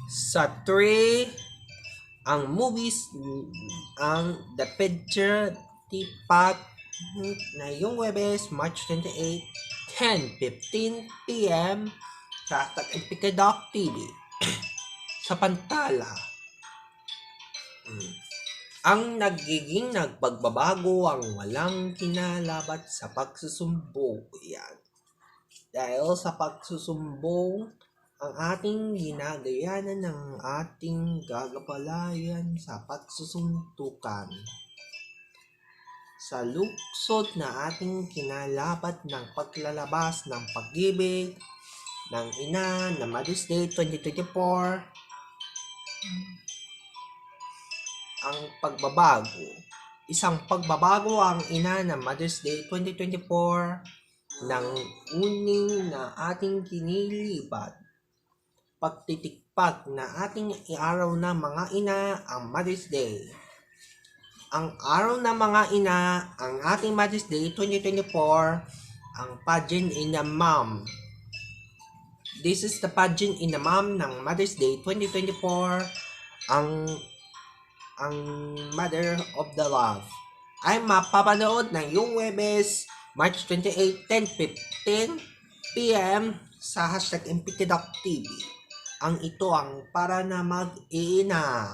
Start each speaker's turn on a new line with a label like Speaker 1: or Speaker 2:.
Speaker 1: Sa 3, ang movies, ang The Picture Tipat na yung Webes, March 28, 10:15 p.m. sa Tag-Impikadok TV. Sa Pantala, ang nagiging nagpagbabago ang walang kinalabat sa pagsusumbong. Yan. Dahil sa pagsusumbong, ang ating ginagayanan ng ating gagapalayan sa pagsusuntukan. Sa luksod na ating kinalabat ng paglalabas ng pag-ibig ng ina na Mother's Day 2024, ang pagbabago. Isang pagbabago ang ina na Mother's Day 2024 ng uning na ating kinilibat. Pagtitikpak na ating iaraw na mga ina ang Mother's Day. Ang araw ng mga ina, ang ating Mother's Day 2024, ang pageant in a Mom. This is the pageant in a Mom ng Mother's Day 2024, ang Mother of the Love ay mapapanood ng yung Webes, March 28, 10:15 p.m. sa #impikidok TV. Ang ito ang para na mag-iina.